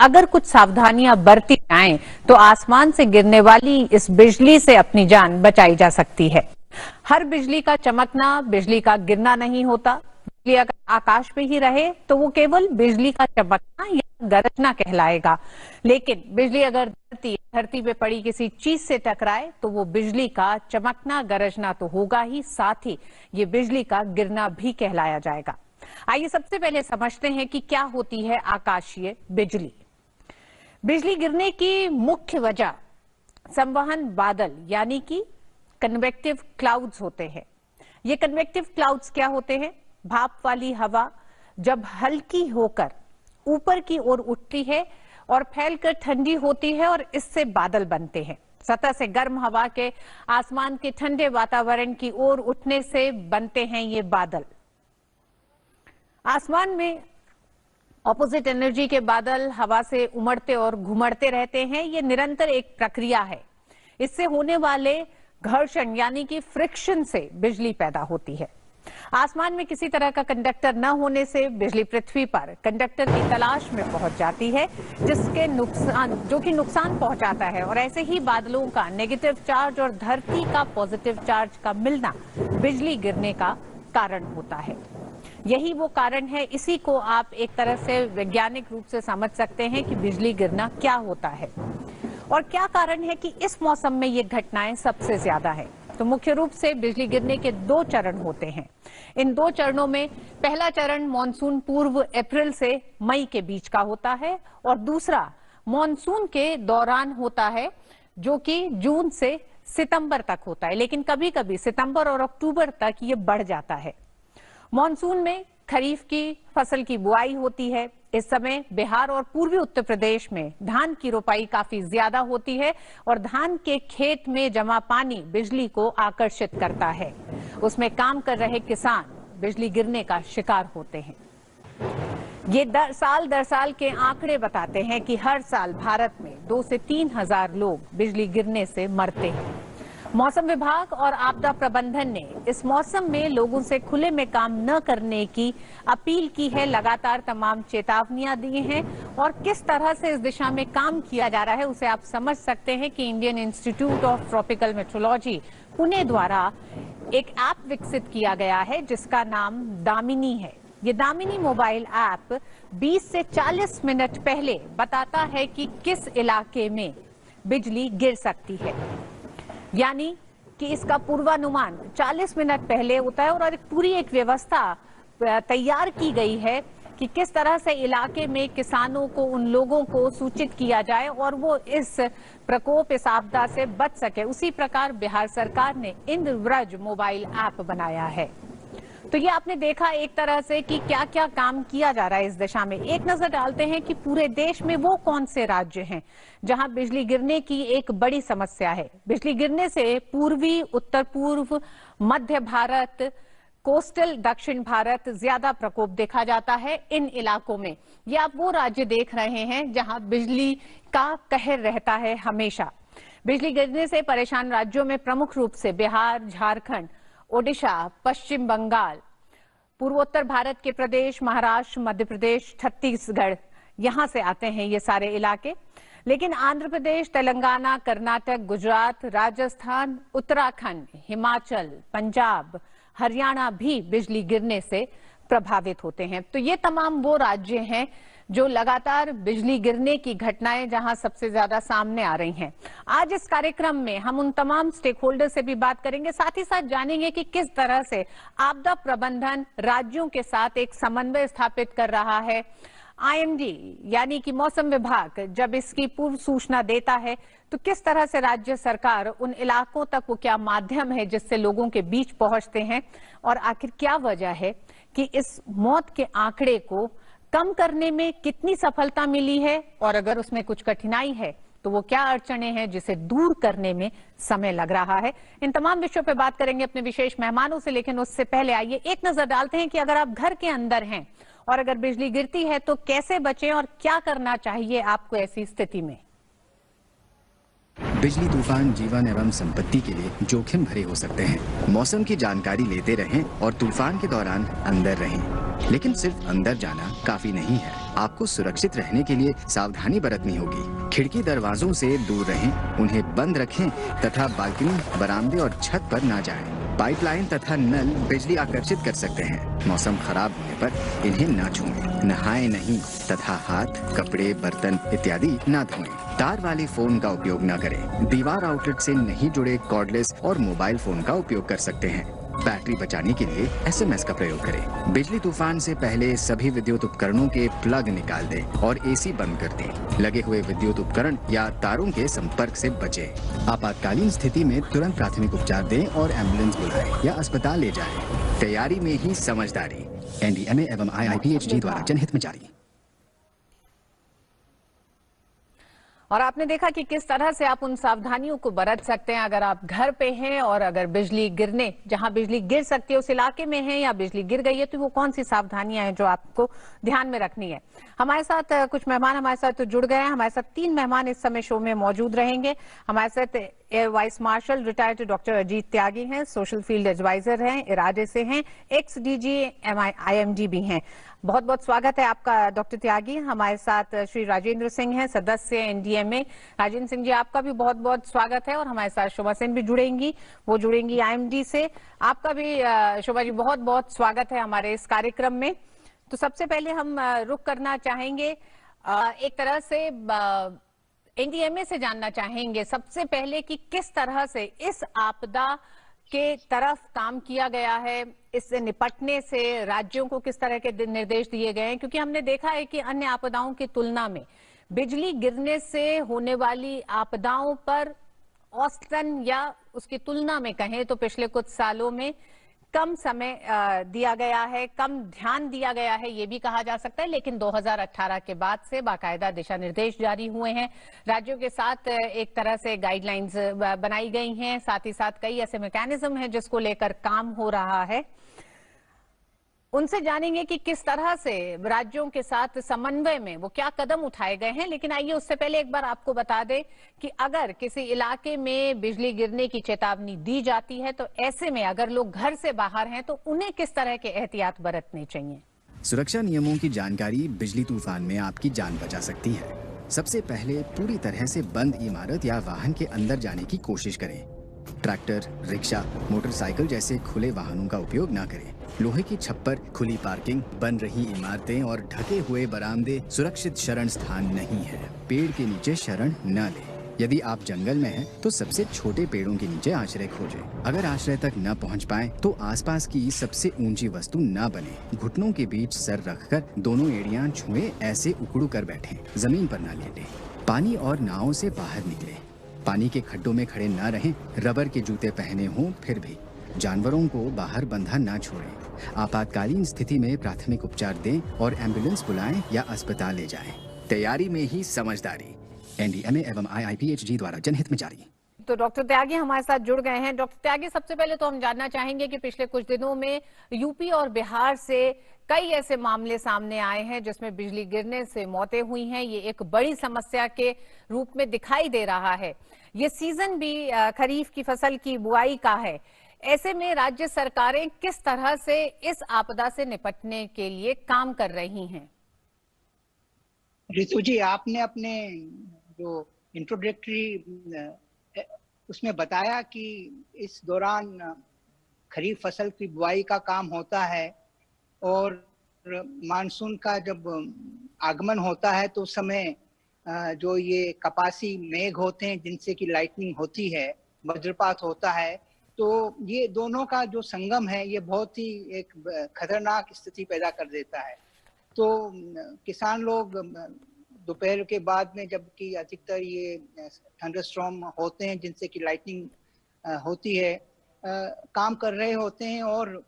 अगर कुछ सावधानियां बरती जाएं तो आसमान से गिरने वाली इस बिजली से अपनी जान बचाई जा सकती है। हर बिजली का चमकना बिजली का गिरना नहीं होता। बिजली अगर आकाश में ही रहे तो वो केवल बिजली का चमकना या गरजना कहलाएगा, लेकिन बिजली अगर धरती पे पड़ी किसी चीज से टकराए तो वो बिजली का चमकना गरजना तो होगा ही, साथ ही ये बिजली का गिरना भी कहलाया जाएगा। आइए सबसे पहले समझते हैं कि क्या होती है आकाशीय बिजली। बिजली गिरने की मुख्य वजह संवहन बादल यानी कि कन्वेक्टिव क्लाउड्स होते हैं। ये कन्वेक्टिव क्लाउड्स क्या होते हैं? भाप वाली हवा जब हल्की होकर ऊपर की ओर उठती है और फैलकर ठंडी होती है और इससे बादल बनते हैं। सतह से गर्म हवा के आसमान के ठंडे वातावरण की ओर उठने से बनते हैं ये बादल। आसमान में ऑपोजिट एनर्जी के बादल हवा से उमड़ते और घुमड़ते रहते हैं। ये निरंतर एक प्रक्रिया है। इससे होने वाले घर्षण यानी कि फ्रिक्शन से बिजली पैदा होती है। आसमान में किसी तरह का कंडक्टर न होने से बिजली पृथ्वी पर कंडक्टर की तलाश में पहुंच जाती है, जो कि नुकसान पहुंचाता है। और ऐसे ही बादलों का नेगेटिव चार्ज और धरती का पॉजिटिव चार्ज का मिलना बिजली गिरने का कारण होता है। यही वो कारण है, इसी को आप एक तरह से वैज्ञानिक रूप से समझ सकते हैं कि बिजली गिरना क्या होता है और क्या कारण है कि इस मौसम में ये घटनाएं सबसे ज्यादा है। तो मुख्य रूप से बिजली गिरने के 2 चरण होते हैं। इन 2 चरणों में पहला चरण मॉनसून पूर्व अप्रैल से मई के बीच का होता है और दूसरा मॉनसून के दौरान होता है, जो कि जून से सितंबर तक होता है, लेकिन कभी कभी सितंबर और अक्टूबर तक ये बढ़ जाता है। मॉनसून में खरीफ की फसल की बुआई होती है। इस समय बिहार और पूर्वी उत्तर प्रदेश में धान की रोपाई काफी ज्यादा होती है और धान के खेत में जमा पानी बिजली को आकर्षित करता है। उसमें काम कर रहे किसान बिजली गिरने का शिकार होते हैं। ये साल दर साल के आंकड़े बताते हैं कि हर साल भारत में 2 से 3 हजार लोग बिजली गिरने से मरते हैं। मौसम विभाग और आपदा प्रबंधन ने इस मौसम में लोगों से खुले में काम न करने की अपील की है। लगातार तमाम चेतावनियां दी हैं और किस तरह से इस दिशा में काम किया जा रहा है उसे आप समझ सकते हैं कि Indian institute of tropical metrology Pune द्वारा एक ऐप विकसित किया गया है जिसका नाम दामिनी है। ये दामिनी मोबाइल ऐप 20 से 40 मिनट पहले बताता है कि किस इलाके में बिजली गिर सकती है, यानी कि इसका पूर्वानुमान 40 मिनट पहले होता है और पूरी एक व्यवस्था तैयार की गई है कि किस तरह से इलाके में किसानों को, उन लोगों को सूचित किया जाए और वो इस प्रकोप, इस आपदा से बच सके। उसी प्रकार बिहार सरकार ने इंद्रव्रज मोबाइल ऐप बनाया है। तो ये आपने देखा एक तरह से कि क्या क्या काम किया जा रहा है इस दिशा में। एक नजर डालते हैं कि पूरे देश में वो कौन से राज्य हैं जहां बिजली गिरने की एक बड़ी समस्या है। बिजली गिरने से पूर्वी, उत्तर पूर्व, मध्य भारत, कोस्टल दक्षिण भारत ज्यादा प्रकोप देखा जाता है इन इलाकों में। ये आप वो राज्य देख रहे हैं जहां बिजली का कहर रहता है हमेशा। बिजली गिरने से परेशान राज्यों में प्रमुख रूप से बिहार, झारखंड, ओडिशा, पश्चिम बंगाल, पूर्वोत्तर भारत के प्रदेश, महाराष्ट्र, मध्य प्रदेश, छत्तीसगढ़, यहां से आते हैं ये सारे इलाके। लेकिन आंध्र प्रदेश, तेलंगाना, कर्नाटक, गुजरात, राजस्थान, उत्तराखंड, हिमाचल, पंजाब, हरियाणा भी बिजली गिरने से प्रभावित होते हैं। तो ये तमाम वो राज्य हैं जो लगातार बिजली गिरने की घटनाएं जहां सबसे ज्यादा सामने आ रही हैं। आज इस कार्यक्रम में हम उन तमाम स्टेक होल्डर से भी बात करेंगे, साथ ही साथ जानेंगे कि किस तरह से आपदा प्रबंधन राज्यों के साथ एक समन्वय स्थापित कर रहा है। आईएमडी यानी कि मौसम विभाग जब इसकी पूर्व सूचना देता है तो किस तरह से राज्य सरकार उन इलाकों तक वो क्या माध्यम है जिससे लोगों के बीच पहुंचते हैं और आखिर क्या वजह है कि इस मौत के आंकड़े को कम करने में कितनी सफलता मिली है और अगर उसमें कुछ कठिनाई है तो वो क्या अड़चने हैं जिसे दूर करने में समय लग रहा है। इन तमाम विषयों पे बात करेंगे अपने विशेष मेहमानों से, लेकिन उससे पहले आइए एक नजर डालते हैं कि अगर आप घर के अंदर हैं और अगर बिजली गिरती है तो कैसे बचें और क्या करना चाहिए आपको ऐसी स्थिति में। बिजली तूफान जीवन एवं संपत्ति के लिए जोखिम भरे हो सकते हैं। मौसम की जानकारी लेते रहें और तूफान के दौरान अंदर रहें। लेकिन सिर्फ अंदर जाना काफी नहीं है। आपको सुरक्षित रहने के लिए सावधानी बरतनी होगी। खिड़की दरवाजों से दूर रहें, उन्हें बंद रखें तथा बालकनी, बरामदे और छत पर ना जाएं। पाइपलाइन तथा नल बिजली आकर्षित कर सकते हैं। मौसम खराब होने पर इन्हें ना छुएं। नहाएं नहीं तथा हाथ, कपड़े, बर्तन इत्यादि ना धोएं। तार वाले फोन का उपयोग न करें। दीवार आउटलेट से नहीं जुड़े कॉर्डलेस और मोबाइल फोन का उपयोग कर सकते हैं। बैटरी बचाने के लिए SMS का प्रयोग करें। बिजली तूफान से पहले सभी विद्युत उपकरणों के प्लग निकाल दें और AC बंद कर दें। लगे हुए विद्युत उपकरण या तारों के संपर्क से बचें। आपातकालीन स्थिति में तुरंत प्राथमिक उपचार दें और एम्बुलेंस बुलाएं या अस्पताल ले जाएं। तैयारी में ही समझदारी। NDMA एवं IIPHG द्वारा जनहित में जारी। और आपने देखा कि किस तरह से आप उन सावधानियों को बरत सकते हैं अगर आप घर पे हैं और अगर बिजली गिरने, जहां बिजली गिर सकती है उस इलाके में हैं या बिजली गिर गई है, तो वो कौन सी सावधानियां हैं जो आपको ध्यान में रखनी है। हमारे साथ कुछ मेहमान हमारे साथ जुड़ गए हैं। हमारे साथ 3 मेहमान इस समय शो में मौजूद रहेंगे। हमारे साथ air vice marshal retired doctor Ajit Tyagi हैं, सोशल फील्ड एडवाइजर हैं, इरादे से हैं, एक्स DG IMD भी हैं। बहुत बहुत स्वागत है आपका डॉक्टर त्यागी। हमारे साथ श्री राजेंद्र सिंह हैं, सदस्य NDMA। राजेंद्र सिंह जी, आपका भी बहुत बहुत स्वागत है। और हमारे साथ शोभा सेन भी जुड़ेंगी, वो जुड़ेंगी IMD से। आपका भी शोभा जी बहुत बहुत स्वागत है हमारे इस कार्यक्रम में। तो सबसे पहले हम रुक करना चाहेंगे, एक तरह से NDMA से जानना चाहेंगे सबसे पहले कि किस तरह से इस आपदा के तरफ काम किया गया है, इससे निपटने से राज्यों को किस तरह के निर्देश दिए गए हैं, क्योंकि हमने देखा है कि अन्य आपदाओं की तुलना में बिजली गिरने से होने वाली आपदाओं पर औसतन या उसकी तुलना में कहें तो पिछले कुछ सालों में कम समय दिया गया है, कम ध्यान दिया गया है, ये भी कहा जा सकता है। लेकिन 2018 के बाद से बाकायदा दिशा निर्देश जारी हुए हैं, राज्यों के साथ एक तरह से गाइडलाइंस बनाई गई हैं, साथ ही साथ कई ऐसे मैकेनिज्म हैं जिसको लेकर काम हो रहा है। उनसे जानेंगे कि किस तरह से राज्यों के साथ समन्वय में वो क्या कदम उठाए गए हैं। लेकिन आइए उससे पहले एक बार आपको बता दें कि अगर किसी इलाके में बिजली गिरने की चेतावनी दी जाती है तो ऐसे में अगर लोग घर से बाहर हैं तो उन्हें किस तरह के एहतियात बरतने चाहिए। सुरक्षा नियमों की जानकारी बिजली तूफान में आपकी जान बचा सकती है। सबसे पहले पूरी तरह से बंद इमारत या वाहन के अंदर जाने की कोशिश करें। ट्रैक्टर, रिक्शा, मोटरसाइकिल जैसे खुले वाहनों का उपयोग न करें। लोहे की छप्पर, खुली पार्किंग, बन रही इमारतें और ढके हुए बरामदे सुरक्षित शरण स्थान नहीं है। पेड़ के नीचे शरण न लें। यदि आप जंगल में हैं, तो सबसे छोटे पेड़ों के नीचे आश्रय खोजें। अगर आश्रय तक न पहुंच पाए, तो आसपास की सबसे ऊंची वस्तु न बने। घुटनों के बीच सर रखकर दोनों एड़ियां छुएं, ऐसे उकड़ू कर बैठें। जमीन पर न लेटें। पानी और नाव से बाहर निकलें। पानी के खड्डों में खड़े न रहें। रबर के जूते पहने हों फिर भी। जानवरों को बाहर बंधा ना छोड़ें। आपातकालीन स्थिति में प्राथमिक उपचार दें और एम्बुलेंस बुलाएं या अस्पताल ले जाएं। तैयारी में ही समझदारी। NDMA एवं IIPHG द्वारा जनहित में जारी। तो डॉक्टर त्यागी हमारे साथ जुड़ गए हैं। डॉक्टर त्यागी, सबसे पहले तो हम जानना चाहेंगे कि पिछले कुछ दिनों में यूपी और बिहार से कई ऐसे मामले सामने आए हैं जिसमें बिजली गिरने से मौतें हुई हैं। ये एक बड़ी समस्या के रूप में दिखाई दे रहा है। ये सीजन भी खरीफ की फसल की बुआई का है। ऐसे में राज्य सरकारें किस तरह से इस आपदा से निपटने के लिए काम कर रही हैं? रितु जी, आपने अपने जो इंट्रोडक्टरी उसमें बताया कि इस दौरान खरीफ फसल की बुआई का काम होता है और मानसून का जब आगमन होता है तो उस समय जो ये कपासी मेघ होते हैं जिनसे कि लाइटनिंग होती है, वज्रपात होता है, तो ये दोनों का जो संगम है ये बहुत ही एक खतरनाक स्थिति पैदा कर देता है। तो किसान लोग दोपहर के बाद में, जबकि अधिकतर ये थंडरस्टॉर्म होते हैं जिनसे कि लाइटनिंग होती है, काम कर रहे होते हैं और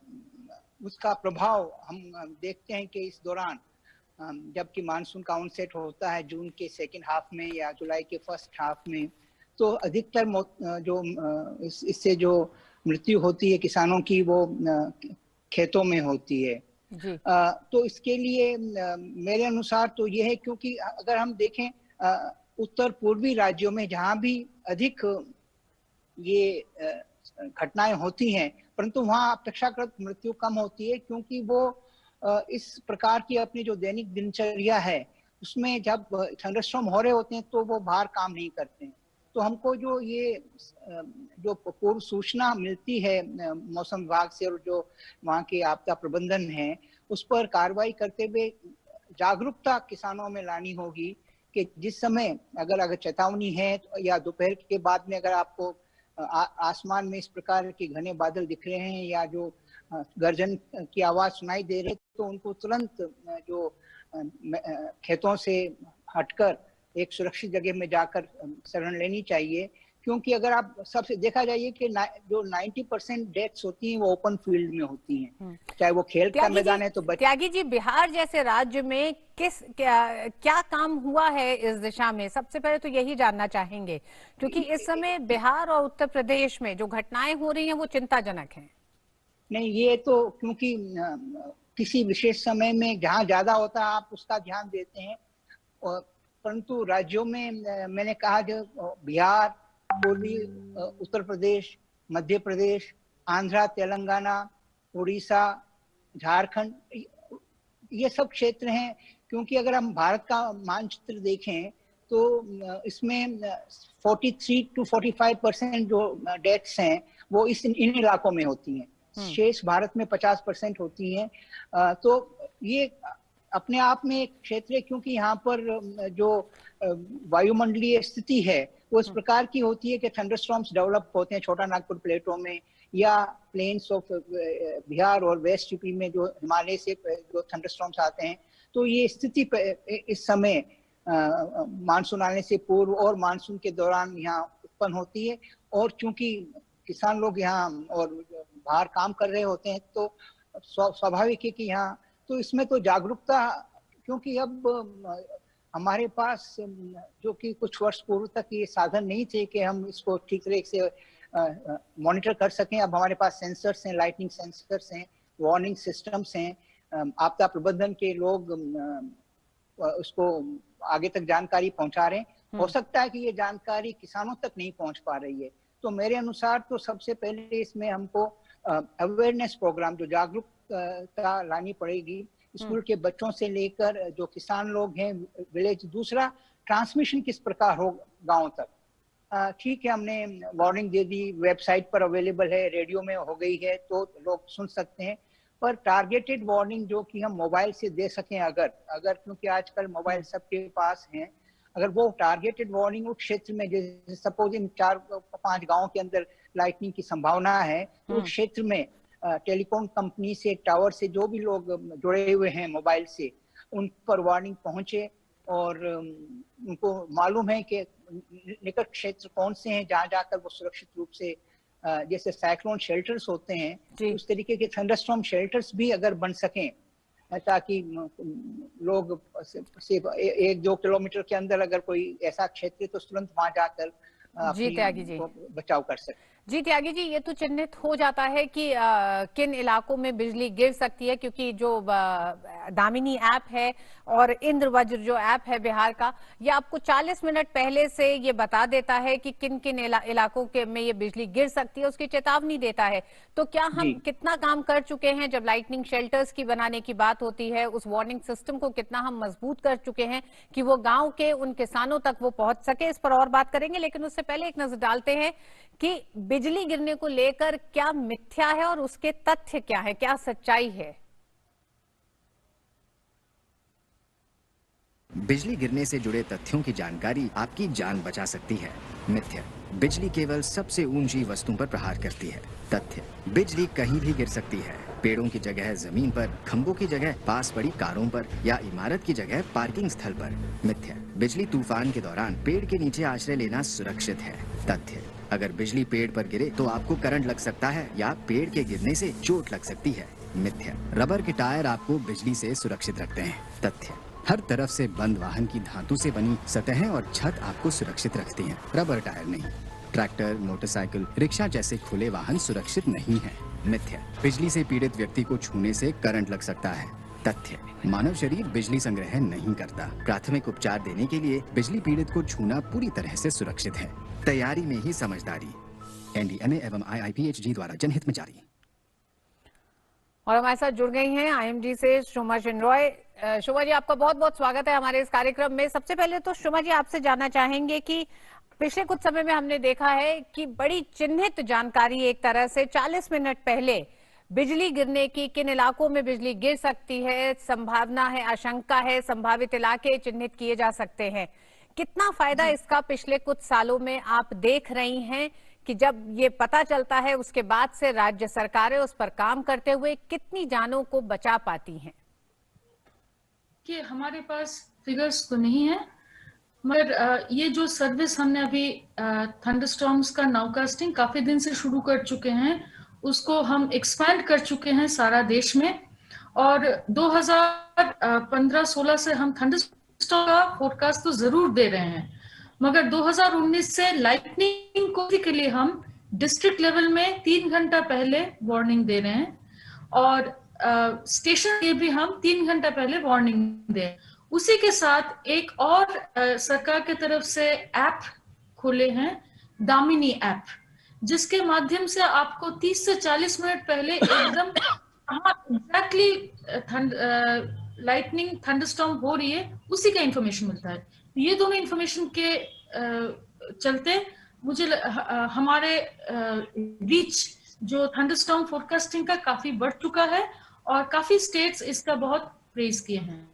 उसका प्रभाव हम देखते हैं कि इस दौरान जबकि मानसून का ऑनसेट होता है जून के सेकेंड हाफ में या जुलाई के फर्स्ट हाफ में, तो अधिकतर जो इससे जो मृत्यु होती है किसानों की वो खेतों में होती है। जी। तो इसके लिए मेरे अनुसार तो ये है, क्योंकि अगर हम देखें उत्तर पूर्वी राज्यों में जहाँ भी अधिक ये घटनाएं होती हैं, परंतु वहाँ अपेक्षाकृत मृत्यु कम होती है, क्योंकि वो इस प्रकार की अपनी जो दैनिक दिनचर्या है उसमें जब थंडरस्टॉर्म हो रहे होते हैं तो वो बाहर काम नहीं करते हैं। तो हमको जो ये जो पूर्व सूचना मिलती है मौसम विभाग से और जो वहाँ के आपदा प्रबंधन है उस पर कार्रवाई करते हुए जागरूकता किसानों में लानी होगी कि जिस समय अगर चेतावनी है या दोपहर के बाद में अगर आपको आसमान में इस प्रकार के घने बादल दिख रहे हैं या जो गर्जन की आवाज सुनाई दे रही है तो उनको तुरंत जो खेतों से हटकर एक सुरक्षित जगह में जाकर शरण लेनी चाहिए, क्योंकि अगर आप सबसे देखा जाइए कि जो 90% डेथ्स होती हैं वो ओपन फील्ड में होती हैं, चाहे वो खेल का मैदान है। तो त्यागी जी, बिहार जैसे राज्य में क्या काम हुआ है इस दिशा में? सबसे पहले तो यही जानना चाहेंगे, क्योंकि इस समय बिहार और उत्तर प्रदेश में जो घटनाएं हो रही हैं वो चिंताजनक हैं। नहीं, ये तो क्योंकि किसी विशेष समय में जहाँ ज्यादा होता है आप उसका ध्यान देते हैं, परंतु राज्यों में मैंने कहा जो बिहार, पूर्वी उत्तर प्रदेश, मध्य प्रदेश, आंध्रा, तेलंगाना, उड़ीसा, झारखंड, ये सब क्षेत्र हैं। क्योंकि अगर हम भारत का मानचित्र देखें तो इसमें 43 to 45% जो डेथ्स हैं वो इन इलाकों में होती हैं। शेष भारत में 50% होती हैं। तो ये अपने आप में एक क्षेत्र है, क्योंकि यहाँ पर जो वायुमंडलीय स्थिति है वो इस प्रकार की होती है कि थंडरस्टॉर्म्स डेवलप होते हैं छोटा नागपुर प्लेटों में या प्लेन्स ऑफ बिहार और वेस्ट यूपी में जो हिमालय से जो थंडरस्टॉर्म्स आते हैं। तो ये स्थिति इस समय मानसून आने से पूर्व और मानसून के दौरान यहाँ उत्पन्न होती है। और चूंकि किसान लोग यहाँ और बाहर काम कर रहे होते हैं तो स्वाभाविक है कि यहाँ तो इसमें तो जागरूकता, क्योंकि अब हमारे पास जो कि कुछ वर्ष पूर्व तक ये साधन नहीं थे कि हम इसको ठीक तरह से मॉनिटर कर सकें। अब हमारे पास सेंसर्स हैं, लाइटनिंग सेंसर्स हैं, वार्निंग सिस्टम्स हैं, आपदा प्रबंधन के लोग उसको आगे तक जानकारी पहुंचा रहे हैं। हो सकता है कि ये जानकारी किसानों तक नहीं पहुंच पा रही है, तो मेरे अनुसार तो सबसे पहले इसमें हमको अवेयरनेस प्रोग्राम, जो जागरूकता लानी पड़ेगी स्कूल के बच्चों से लेकर जो किसान लोग हैं विलेज। दूसरा, ट्रांसमिशन किस प्रकार हो गांव तक। ठीक है, हमने वार्निंग दे दी, वेबसाइट पर अवेलेबल है, रेडियो में हो गई है तो लोग सुन सकते हैं, पर टारगेटेड वार्निंग जो कि हम मोबाइल से दे सकें अगर क्योंकि आजकल मोबाइल सबके पास हैं, अगर वो टारगेटेड वार्निंग उस क्षेत्र में, जैसे सपोज इन 4-5 गांव के अंदर लाइटनिंग की संभावना है तो उस क्षेत्र में टेलीकॉम कंपनी से, टावर से जो भी लोग जुड़े हुए हैं मोबाइल से, उन पर वार्निंग पहुंचे और उनको मालूम है कि निकट क्षेत्र कौन से हैं जहां जाकर वो सुरक्षित रूप से, जैसे साइक्लोन शेल्टर्स होते हैं उस तरीके के थंडरस्टॉर्म शेल्टर्स भी अगर बन सकें, ताकि लोग 1-2 किलोमीटर के अंदर अगर कोई ऐसा क्षेत्र है तो तुरंत वहां जाकर बचाव कर सके। जी त्यागी जी, ये तो चिन्हित हो जाता है कि किन इलाकों में बिजली गिर सकती है, क्योंकि जो दामिनी ऐप है और इंद्रवज्र जो ऐप है बिहार का, ये आपको 40 मिनट पहले से ये बता देता है कि किन किन इलाकों के में ये बिजली गिर सकती है, उसकी चेतावनी देता है। तो क्या हम कितना काम कर चुके हैं जब लाइटनिंग शेल्टर्स की बनाने की बात होती है, उस वार्निंग सिस्टम को कितना हम मजबूत कर चुके हैं कि वो गाँव के उन किसानों तक वो पहुंच सके, इस पर और बात करेंगे। लेकिन उससे पहले एक नजर डालते हैं कि बिजली गिरने को लेकर क्या मिथ्या है और उसके तथ्य क्या है, क्या सच्चाई है। बिजली गिरने से जुड़े तथ्यों की जानकारी आपकी जान बचा सकती है। मिथ्या, बिजली केवल सबसे ऊंची वस्तु पर प्रहार करती है। तथ्य, बिजली कहीं भी गिर सकती है, पेड़ों की जगह जमीन पर, खंभों की जगह पास पड़ी कारों पर या इमारत की जगह पार्किंग स्थल पर। मिथ्या, बिजली तूफान के दौरान पेड़ के नीचे आश्रय लेना सुरक्षित है। तथ्य, अगर बिजली पेड़ पर गिरे तो आपको करंट लग सकता है या पेड़ के गिरने से चोट लग सकती है। मिथ्या, रबर के टायर आपको बिजली से सुरक्षित रखते हैं। तथ्य, हर तरफ से बंद वाहन की धातु से बनी सतहें और छत आपको सुरक्षित रखती हैं, रबर टायर नहीं। ट्रैक्टर, मोटरसाइकिल, रिक्शा जैसे खुले वाहन सुरक्षित नहीं है। मिथ्या, बिजली से पीड़ित व्यक्ति को छूने से करंट लग सकता है। तथ्य, मानव शरीर बिजली संग्रह नहीं करता। प्राथमिक उपचार देने के लिए बिजली पीड़ित को छूना पूरी तरह से सुरक्षित है। तैयारी में ही समझदारी। NDMA एवं IIPHG द्वारा जनहित में जारी। और हमारे साथ जुड़ गई हैं आईएमडी से शोमा शिनरॉय। शोमा जी, आपका बहुत बहुत स्वागत है हमारे इस कार्यक्रम में। सबसे पहले तो शोमा जी, आपसे जानना चाहेंगे कि पिछले कुछ समय में हमने देखा है कि बड़ी चिन्हित जानकारी, एक तरह से 40 मिनट पहले बिजली गिरने की, किन इलाकों में बिजली गिर सकती है, संभावना है, आशंका है, संभावित इलाके चिन्हित किए जा सकते हैं। कितना फायदा इसका पिछले कुछ सालों में आप देख रही हैं कि जब ये पता चलता है उसके बाद से राज्य सरकारें उस पर काम करते हुए कितनी जानों को बचा पाती हैं? कि हमारे पास फिगर्स तो नहीं है, मगर ये जो सर्विस हमने अभी थंडरस्टॉर्म्स का नाउकास्टिंग काफी दिन से शुरू कर चुके हैं, उसको हम एक्सपैंड कर चुके हैं सारा देश में। और 2015-16 से हम थंडरस्टॉर्म का फोरकास्ट तो जरूर दे रहे हैं, मगर 2019 से लाइटनिंग को के लिए हम डिस्ट्रिक्ट लेवल में 3 घंटा पहले वार्निंग दे रहे हैं, और स्टेशन के भी हम 3 घंटा पहले वार्निंग दें। उसी के साथ एक और सरकार की तरफ से ऐप खुले हैं, दामिनी ऐप, जिसके माध्यम से आपको 30 से 40 मिनट पहले एकदम एग्जैक्टली लाइटनिंग थंडरस्टॉर्म हो रही है उसी का इंफॉर्मेशन मिलता है। ये दोनों इंफॉर्मेशन के चलते मुझे हमारे रीच जो थंडरस्टॉर्म फोरकास्टिंग का काफी बढ़ चुका है, और काफी स्टेट्स इसका बहुत प्रेज किए हैं।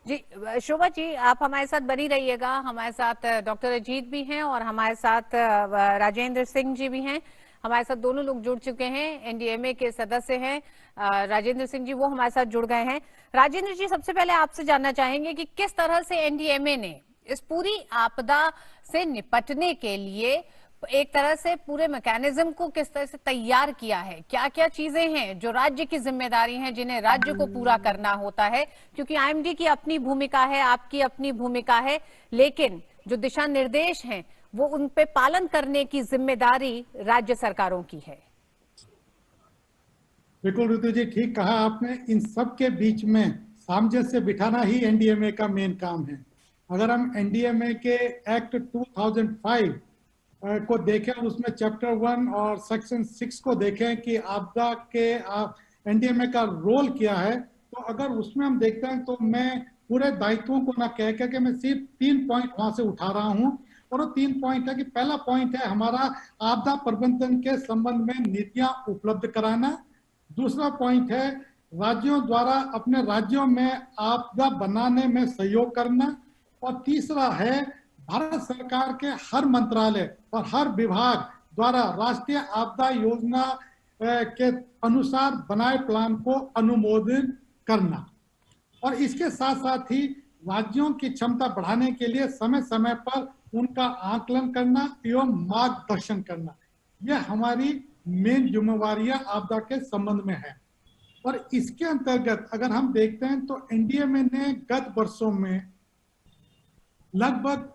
जी शोभा जी, आप हमारे साथ बनी रहिएगा। हमारे साथ डॉक्टर अजीत भी हैं और हमारे साथ राजेंद्र सिंह जी भी हैं। हमारे साथ दोनों लोग जुड़ चुके हैं, एनडीएमए के सदस्य हैं राजेंद्र सिंह जी, वो हमारे साथ जुड़ गए हैं। राजेंद्र जी, सबसे पहले आपसे जानना चाहेंगे कि किस तरह से एनडीएमए ने इस पूरी आपदा से निपटने के लिए एक तरह से पूरे मैकेनिज्म को किस तरह से तैयार किया है, क्या क्या चीजें हैं जो राज्य की जिम्मेदारी हैं जिन्हें राज्य को पूरा करना होता है, क्योंकि आईएमडी की अपनी भूमिका है, आपकी अपनी भूमिका है, लेकिन जो दिशा निर्देश हैं वो उन पे पालन करने की जिम्मेदारी राज्य सरकारों की है। बिल्कुल ऋतु जी, ठीक कहा आपने। इन सब के बीच में सामंजस्य बिठाना ही एनडीएमए का मेन काम है। अगर हम एनडीएमए के एक्ट 2005 को देखें और उसमें चैप्टर 1 और सेक्शन 6 को देखें कि आपदा के एनडीएमए का रोल क्या है, तो अगर उसमें हम देखते हैं तो मैं पूरे दायित्वों को ना कह के मैं सिर्फ 3 पॉइंट वहां से उठा रहा हूं। और वो 3 पॉइंट है कि पहला पॉइंट है हमारा आपदा प्रबंधन के संबंध में नीतियां उपलब्ध कराना। दूसरा पॉइंट है राज्यों द्वारा अपने राज्यों में आपदा बनाने में सहयोग करना। और तीसरा है भारत सरकार के हर मंत्रालय और हर विभाग द्वारा राष्ट्रीय आपदा योजना के अनुसार बनाए प्लान को अनुमोदन करना। और इसके साथ साथ ही राज्यों की क्षमता बढ़ाने के लिए समय समय पर उनका आकलन करना एवं मार्गदर्शन करना, यह हमारी मेन जिम्मेवारियां आपदा के संबंध में है। और इसके अंतर्गत अगर हम देखते हैं तो एनडीएमए ने गत वर्षों में लगभग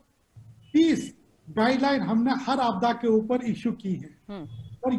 30 गाइडलाइन हमने हर आपदा के ऊपर इशू की है। और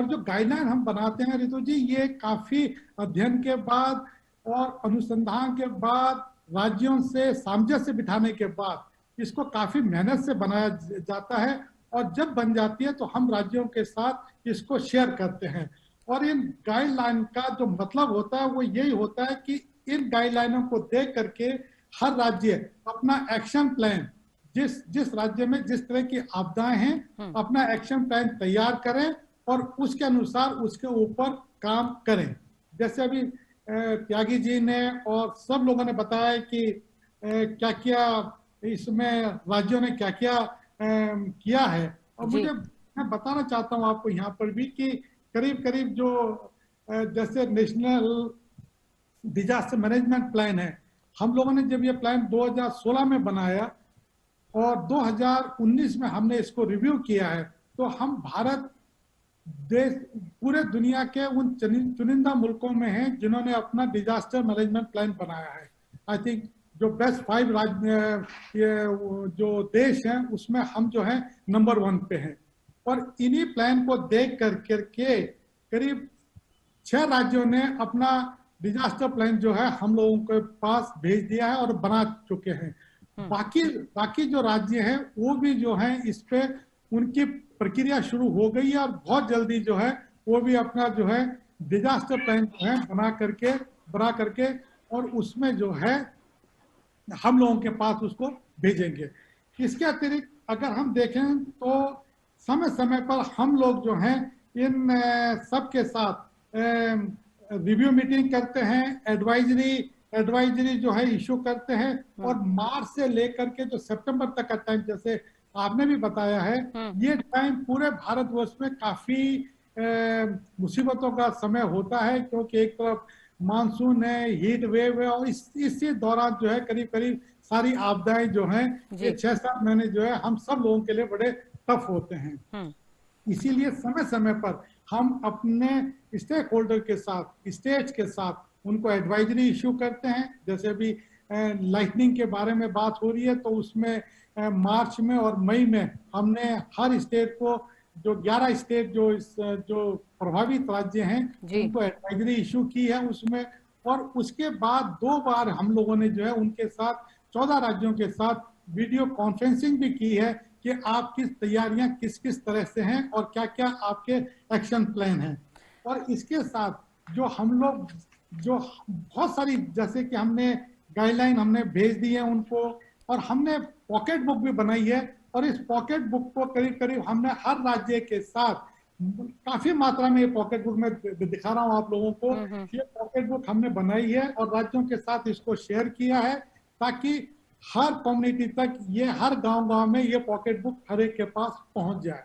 जो गाइडलाइन हम बनाते हैं ऋतु जी, ये काफी अध्ययन के बाद और अनुसंधान के बाद, राज्यों से सामंजस्य बिठाने के बाद इसको काफी मेहनत से बनाया जाता है। और जब बन जाती है तो हम राज्यों के साथ इसको शेयर करते हैं। और इन गाइडलाइन का जो मतलब होता है वो यही होता है कि इन गाइडलाइनों को देख करके हर राज्य अपना एक्शन प्लान, जिस राज्य में जिस तरह की आपदाएं हैं, अपना एक्शन प्लान तैयार करें और उसके अनुसार उसके ऊपर काम करें। जैसे अभी त्यागी जी ने और सब लोगों ने बताया कि क्या क्या इसमें राज्यों ने क्या क्या किया है। और मैं बताना चाहता हूं आपको यहाँ पर भी कि करीब करीब जो जैसे नेशनल डिजास्टर मैनेजमेंट प्लान है, हम लोगों ने जब ये प्लान 2016 में बनाया और 2019 में हमने इसको रिव्यू किया है, तो हम भारत देश पूरे दुनिया के उन चुनिंदा मुल्कों में हैं जिन्होंने अपना डिजास्टर मैनेजमेंट प्लान बनाया है। आई थिंक जो बेस्ट 5 जो देश हैं उसमें हम जो है नंबर 1 पे हैं। और इन्हीं प्लान को देख करके करीब 6 राज्यों ने अपना डिजास्टर प्लान जो है हम लोगों के पास भेज दिया है और बना चुके हैं। बाकी जो राज्य हैं वो भी जो है इस पे उनकी प्रक्रिया शुरू हो गई है और बहुत जल्दी जो है वो भी अपना जो है डिजास्टर प्लान जो है बना करके और उसमें जो है हम लोगों के पास उसको भेजेंगे। इसके अतिरिक्त अगर हम देखें तो समय समय पर हम लोग जो हैं इन सबके साथ रिव्यू मीटिंग करते हैं, एडवाइजरी जो है इशू करते हैं, और मार्च से लेकर के जो सितंबर तक का टाइम, जैसे आपने भी बताया है, ये टाइम पूरे भारतवर्ष में काफी मुसीबतों का समय होता है, क्योंकि एक तरफ मानसून है, हीट वेव है, और इसी दौरान जो है करीब करीब सारी आपदाएं जो हैं ये 6-7 महीने जो है हम सब लोगों के लिए बड़े टफ होते हैं। इसीलिए समय समय पर हम अपने स्टेक होल्डर के साथ, स्टेट्स के साथ उनको एडवाइजरी इशू करते हैं। जैसे अभी लाइटनिंग के बारे में बात हो रही है, तो उसमें मार्च में और मई में हमने हर स्टेट को, जो 11 स्टेट जो प्रभावित राज्य हैं, उनको एडवाइजरी इशू की है उसमें। और उसके बाद 2 बार हम लोगों ने जो है उनके साथ 14 राज्यों के साथ वीडियो कॉन्फ्रेंसिंग भी की है कि आपकी तैयारियां किस किस तरह से हैं और क्या क्या आपके एक्शन प्लान हैं। और इसके साथ जो हम लोग जो बहुत सारी, जैसे कि हमने गाइडलाइन हमने भेज दी है उनको, और हमने पॉकेट बुक भी बनाई है, और इस पॉकेट बुक को करीब करीब हमने हर राज्य के साथ काफी मात्रा में, ये पॉकेट बुक में दिखा रहा हूं आप लोगों को, ये पॉकेट बुक हमने बनाई है और राज्यों के साथ इसको शेयर किया है, ताकि हर कम्युनिटी तक ये, हर गांव में ये पॉकेट बुक हर एक के पास पहुंच जाए।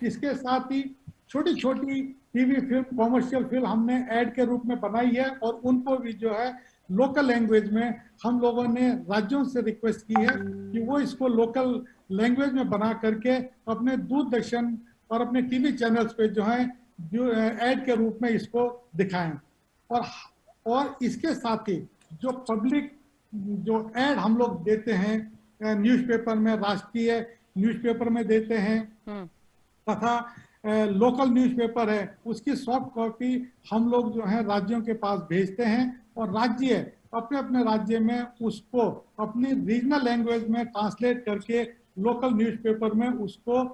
इसके साथ ही छोटी छोटी टीवी फिल्म, कॉमर्शियल फिल्म हमने ऐड के रूप में बनाई है, और उनको भी जो है लोकल लैंग्वेज में हम लोगों ने राज्यों से रिक्वेस्ट की है कि वो इसको लोकल लैंग्वेज में बना करके अपने दूरदर्शन और अपने टीवी चैनल्स पे जो है ऐड के रूप में इसको दिखाएं। और इसके साथ ही जो पब्लिक जो ऐड हम लोग देते हैं न्यूज़पेपर में, राष्ट्रीय न्यूज़पेपर में देते हैं, तथा लोकल न्यूज़पेपर है, उसकी सॉफ्ट कॉपी हम लोग जो है राज्यों के पास भेजते हैं, और राज्य अपने अपने राज्य में उसको अपनी रीजनल लैंग्वेज में ट्रांसलेट करके लोकल न्यूज़पेपर में उसको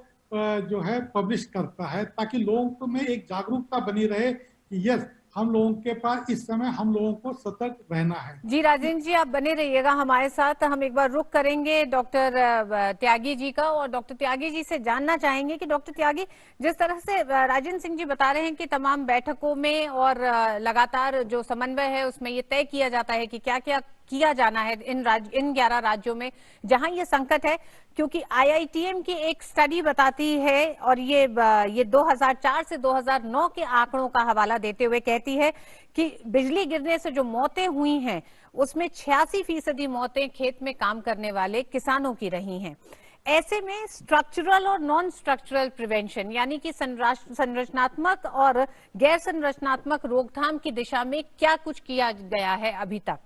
जो है पब्लिश करता है, ताकि लोगों में एक जागरूकता बनी रहे कि यस, हम लोगों के पास इस समय हम लोगों को सतर्क रहना है। जी राजेंद्र जी, आप बने रहिएगा हमारे साथ। हम एक बार रुक करेंगे डॉक्टर त्यागी जी का, और डॉक्टर त्यागी जी से जानना चाहेंगे कि डॉक्टर त्यागी, जिस तरह से राजेंद्र सिंह जी बता रहे हैं कि तमाम बैठकों में और लगातार जो समन्वय है उसमें ये तय किया जाता है कि क्या क्या किया जाना है इन 11 राज्यों में जहां ये संकट है, क्योंकि IITM की एक स्टडी बताती है, और ये 2004 से 2009 के आंकड़ों का हवाला देते हुए कहती है कि बिजली गिरने से जो मौतें हुई हैं उसमें 86% मौतें खेत में काम करने वाले किसानों की रही हैं। ऐसे में स्ट्रक्चरल और नॉन स्ट्रक्चरल प्रिवेंशन, यानी कि संरचनात्मक और गैर संरचनात्मक रोकथाम की दिशा में क्या कुछ किया गया है अभी तक?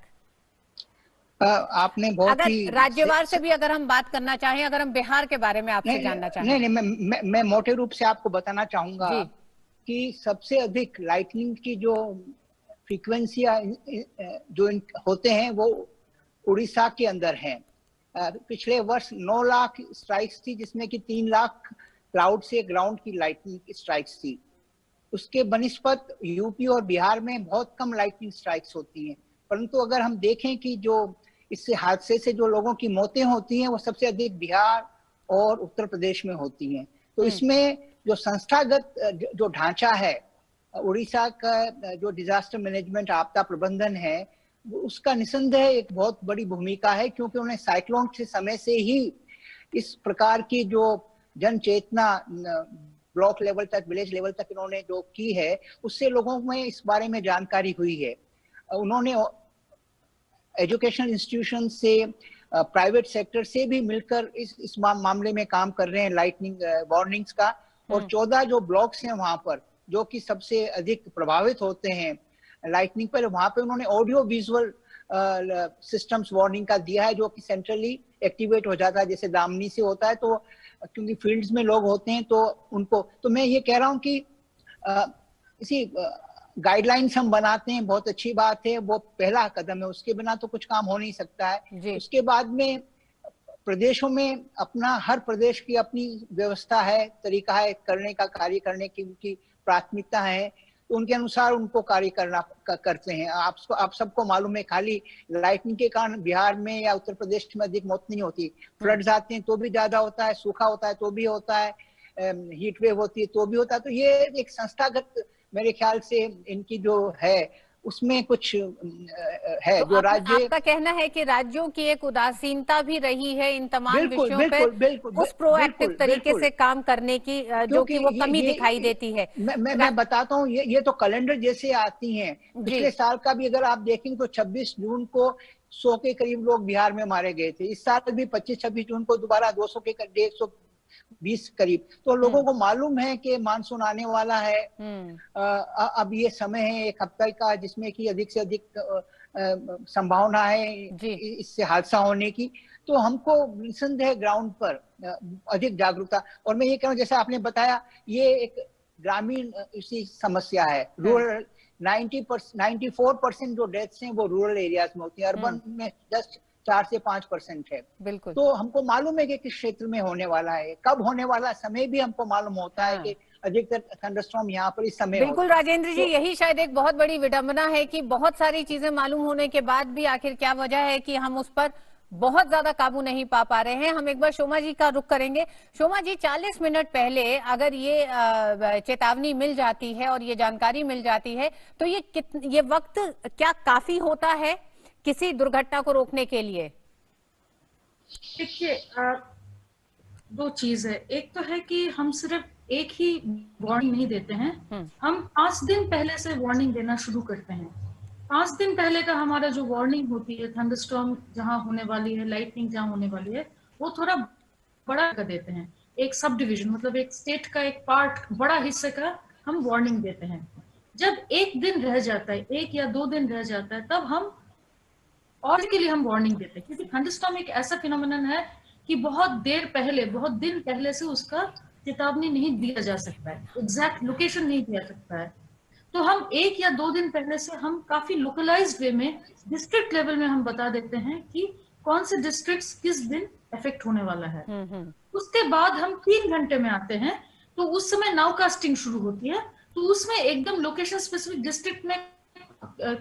आपने बहुत अगर ही राज्यवार से भी अगर हम बात करना चाहें, अगर हम बिहार के बारे में आपसे जानना चाहें। नहीं, मैं मोटे रूप से आपको बताना चाहूंगा कि सबसे अधिक लाइटनिंग की जो फ्रीक्वेंसी जो होते हैं वो उड़ीसा के अंदर हैं। पिछले वर्ष 9 लाख स्ट्राइक्स थी, जिसमें कि 3 लाख क्लाउड से ग्राउंड की लाइटनिंग स्ट्राइक्स थी। उसके बनिस्पत यूपी और बिहार में बहुत कम लाइटनिंग स्ट्राइक्स होती हैं। परंतु अगर हम देखें कि जो इससे हादसे से जो लोगों की मौतें होती हैं वो सबसे अधिक बिहार और उत्तर प्रदेश में होती हैं। तो इसमें जो संस्थागत जो ढांचा है, उड़ीसा का जो डिजास्टर मैनेजमेंट आपदा प्रबंधन है, उसका निसंदेह एक बहुत बड़ी भूमिका है, क्योंकि उन्हें साइक्लोन के समय से ही इस प्रकार की जो जन चेतना ब्लॉक लेवल तक, विलेज लेवल तक इन्होंने जो की है, उससे लोगों में इस बारे में जानकारी हुई है। उन्होंने एजुकेशन इंस्टीट्यूशन से, प्राइवेट सेक्टर से भी मिलकर इस मामले में काम कर रहे हैं, लाइटनिंग वार्निंग्स का। और 14 जो ब्लॉक्स हैं वहां पर, जो कि सबसे अधिक प्रभावित होते हैं लाइटनिंग पर, वहां पे उन्होंने ऑडियो विजुअल सिस्टम्स वार्निंग का दिया है, जो कि सेंट्रली एक्टिवेट हो जाता है, जैसे दामनी से होता है। तो क्योंकि फील्ड्स में लोग होते हैं तो उनको, तो मैं ये कह रहा हूँ कि इसी गाइडलाइंस हम बनाते हैं, बहुत अच्छी बात है, वो पहला कदम है, उसके बिना तो कुछ काम हो नहीं सकता है। उसके बाद में प्रदेशों में अपना, हर प्रदेश की अपनी व्यवस्था है, तरीका है करने का, कार्य करने की उनकी प्राथमिकता है। तो उनके अनुसार उनको कार्य करते हैं। आप सबको मालूम है, खाली लाइटनिंग के कारण बिहार में या उत्तर प्रदेश में अधिक मौत नहीं होती। फ्लड्स आते हैं तो भी ज्यादा होता है, सूखा होता है तो भी होता है, हीट वेव होती है तो भी होता है। तो ये एक संस्थागत मेरे ख्याल से इनकी जो है उसमें कुछ है। तो जो राज्य, आपका कहना है कि राज्यों की एक उदासीनता भी रही है इन तमाम बिल्कुल विषयों बिल्कुल पर बिल्कुल उस प्रोएक्टिव बिल्कुल तरीके बिल्कुल, से काम करने की, जो कि क्योंकि वो कमी दिखाई देती है। मैं बताता हूँ, ये तो कैलेंडर जैसे आती हैं। जी। पिछले साल का भी अगर आप देखेंगे तो 26 जून को 100 के करीब लोग बिहार में मारे गए थे। इस साल भी 25-26 जून को दोबारा 200 के 120 करीब। तो लोगों को मालूम है कि मानसून आने वाला है। अब ये समय है एक हफ्ते का जिसमें कि अधिक से अधिक संभावना है इससे हादसा होने की। तो हमको निसंदेह ग्राउंड पर अधिक जागरूकता, और मैं ये कह रहा हूँ जैसे आपने बताया, ये एक ग्रामीण इसी समस्या है। रूरल 94% जो डेथ्स हैं वो रूरल एरियाज में होती है, अर्बन में जस्ट 4 से 5% है। बिल्कुल। तो हमको मालूम है कि किस क्षेत्र में होने वाला है, कब होने वाला, समय भी हमको मालूम होता है कि अधिकतर थंडरस्टॉर्म यहाँ पर इस समय बिल्कुल राजेंद्र जी, यही शायद एक बहुत बड़ी विडंबना है कि बहुत सारी चीजें मालूम होने के बाद भी आखिर क्या वजह है कि हम उस पर बहुत ज्यादा काबू नहीं पा रहे हैं। हम एक बार शोमा जी का रुख करेंगे। शोमा जी, 40 मिनट पहले अगर ये चेतावनी मिल जाती है और ये जानकारी मिल जाती है तो ये वक्त क्या काफी होता है किसी दुर्घटना को रोकने के लिए? देखिए, दो चीज है। एक तो है कि हम सिर्फ एक ही वार्निंग नहीं देते हैं, हम 5 दिन पहले से वार्निंग देना शुरू करते हैं। 5 दिन पहले का हमारा जो वार्निंग होती है, थंडरस्टॉर्म जहां होने वाली है, लाइटनिंग जहां होने वाली है, वो थोड़ा बड़ा कर देते हैं। एक सब डिविजन, मतलब एक स्टेट का एक पार्ट, बड़ा हिस्से का हम वार्निंग देते हैं। जब एक दिन रह जाता है, 1 या 2 दिन रह जाता है, तब हम और के लिए हम वार्निंग देते हैं। क्योंकि थंडरस्टॉर्म एक ऐसा फिनोमेनन है कि बहुत देर पहले, बहुत दिन पहले से उसका चेतावनी नहीं दिया जा सकता है, एग्जैक्ट लोकेशन नहीं दिया सकता है। तो हम 1 या 2 दिन पहले से हम काफी लोकलाइज्ड वे में डिस्ट्रिक्ट लेवल में हम बता देते हैं कि कौन से डिस्ट्रिक्ट्स किस दिन इफेक्ट होने वाला है। उसके बाद हम 3 घंटे में आते हैं, तो उस समय नाउकास्टिंग शुरू होती है। तो उसमें एकदम लोकेशन स्पेसिफिक डिस्ट्रिक्ट में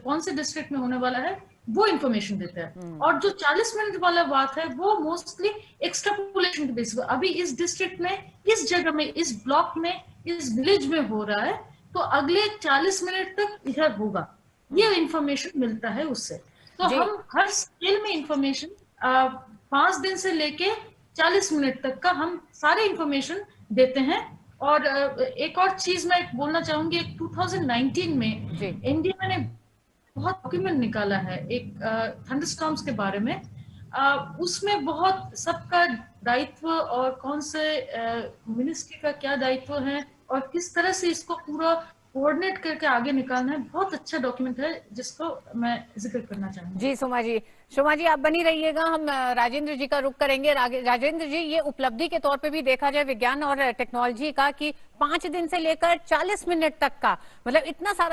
कौन से डिस्ट्रिक्ट में होने वाला है वो इंफॉर्मेशन देता है। और जो 40 मिनट वाला बात है वो मोस्टली एक्सट्रापोलेशन के बेसिस पर, अभी इस डिस्ट्रिक्ट में, इस जगह में, इस ब्लॉक में, इस विलेज में हो रहा है, तो अगले 40 मिनट तक इधर होगा, ये इंफॉर्मेशन मिलता है उससे। तो हम हर स्केल में इंफॉर्मेशन 5 दिन से लेके 40 मिनट तक का हम सारे इंफॉर्मेशन देते हैं। और एक और चीज मैं बोलना चाहूंगी, 2019 में इंडिया ने बहुत डॉक्यूमेंट निकाला है एक थंडरस्टॉर्म्स के बारे में। उसमें बहुत सबका दायित्व और कौन से मिनिस्ट्री का क्या दायित्व है और किस तरह से इसको पूरा कोऑर्डिनेट करके आगे निकालना है, बहुत अच्छा डॉक्यूमेंट है जिसको मैं जिक्र करना चाहूंगी। जी शोमा जी आप बनी रहिएगा, हम राजेंद्र जी का रुख करेंगे। राजेंद्र जी, ये उपलब्धि के तौर पे भी देखा जाए विज्ञान और टेक्नोलॉजी का कि 5 दिन से लेकर 40 मिनट तक का, मतलब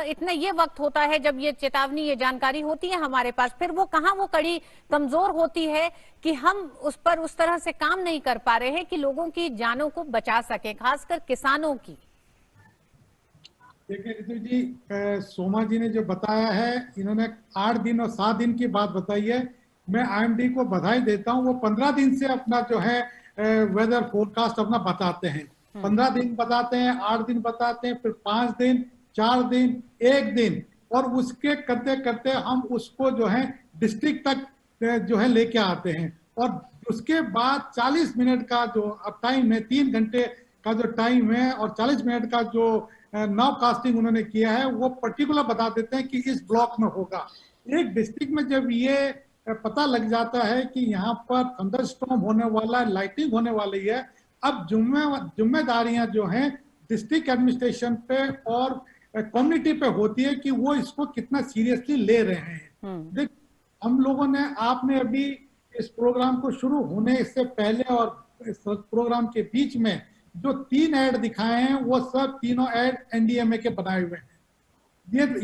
इतना ये वक्त होता है जब ये चेतावनी, ये जानकारी होती है हमारे पास, फिर वो कहाँ वो कड़ी कमजोर होती है कि हम उस पर उस तरह से काम नहीं कर पा रहे हैं कि लोगों की जानों को बचा सके, खासकर किसानों की। देखिए रितु जी, सोमा जी ने जो बताया है, इन्होंने 8 दिन और 7 दिन की बात बताई है। मैं आईएमडी को बधाई देता हूँ, वो 15 दिन से अपना जो है वेदर फोरकास्ट अपना बताते हैं। 15 दिन बताते हैं, 8 दिन बताते हैं, फिर 5 दिन, 4 दिन, 1 दिन, और उसके करते करते हम उसको जो है डिस्ट्रिक्ट तक जो है लेके आते हैं। और उसके बाद 40 मिनट का जो अब टाइम है, 3 घंटे का जो टाइम है और 40 मिनट का जो नाउ कास्टिंग उन्होंने किया है, वो पर्टिकुलर बता देते हैं कि इस ब्लॉक में होगा। एक डिस्ट्रिक्ट में जब ये पता लग जाता है कि यहाँ पर थंडरस्टॉर्म होने वाला है, लाइटनिंग होने वाली है, अब जिम्मेदारियां जो हैं डिस्ट्रिक्ट एडमिनिस्ट्रेशन पे और कम्युनिटी पे होती है कि वो इसको कितना सीरियसली ले रहे हैं। देख, हम लोगों ने, आपने अभी इस प्रोग्राम को शुरू होने से पहले और इस प्रोग्राम के बीच में जो 3 ऐड दिखाए हैं, वो सब तीनों ऐड एनडीएमए के बनाए हुए हैं।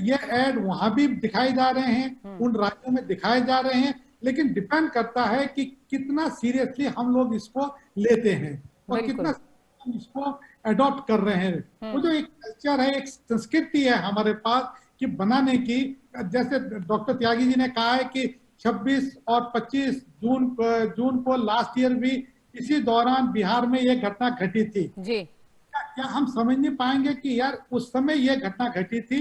ये ऐड वहां भी दिखाए जा रहे हैं, उन राज्यों में दिखाए जा रहे हैं, लेकिन डिपेंड करता है कि कितना सीरियसली हम लोग इसको लेते हैं और कितना हम इसको अडॉप्ट कर रहे हैं। वो जो एक कल्चर है, एक संस्कृति है हमारे पास कि बनाने की, जैसे डॉक्टर त्यागी जी ने कहा है कि 26 और 25 जून को लास्ट ईयर भी इसी दौरान बिहार में ये घटना घटी थी जी। क्या हम समझ नहीं पाएंगे कि यार उस समय ये घटना घटी थी,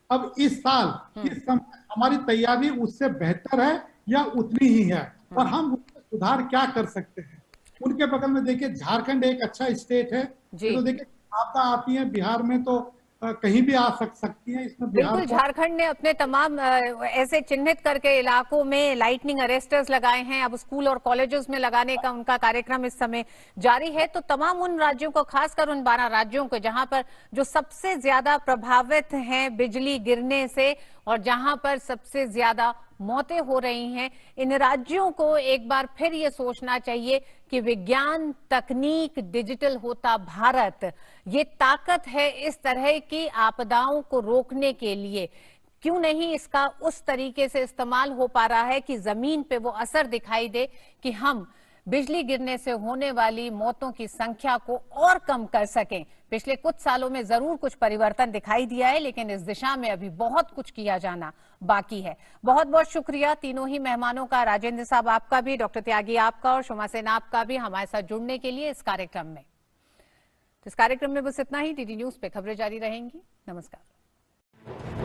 अब इस साल इस समय हमारी तैयारी उससे बेहतर है या उतनी ही है, और हम उसमें सुधार क्या कर सकते हैं। उनके बगल में देखिए झारखंड एक अच्छा स्टेट है, तो देखिए आपदा आती है बिहार में तो कहीं भी आ सकती है। इसमें बिल्कुल, झारखंड ने अपने तमाम ऐसे चिन्हित करके इलाकों में लाइटनिंग अरेस्टर्स लगाए हैं। अब स्कूल और कॉलेजेस में लगाने का उनका कार्यक्रम इस समय जारी है। तो तमाम उन राज्यों को, खासकर उन 12 राज्यों को जहां पर जो सबसे ज्यादा प्रभावित हैं बिजली गिरने से और जहां पर सबसे ज्यादा मौतें हो रही हैं, इन राज्यों को एक बार फिर ये सोचना चाहिए कि विज्ञान, तकनीक, डिजिटल होता भारत, ये ताकत है इस तरह की आपदाओं को रोकने के लिए। क्यों नहीं इसका उस तरीके से इस्तेमाल हो पा रहा है कि जमीन पे वो असर दिखाई दे कि हम बिजली गिरने से होने वाली मौतों की संख्या को और कम कर सकें। पिछले कुछ सालों में जरूर कुछ परिवर्तन दिखाई दिया है, लेकिन इस दिशा में अभी बहुत कुछ किया जाना बाकी है। बहुत बहुत शुक्रिया तीनों ही मेहमानों का, राजेंद्र साहब आपका भी, डॉक्टर त्यागी आपका और शोमा सेन आपका भी हमारे साथ जुड़ने के लिए इस कार्यक्रम में। तो इस कार्यक्रम में बस इतना ही। डीडी न्यूज पे खबरें जारी रहेंगी। नमस्कार।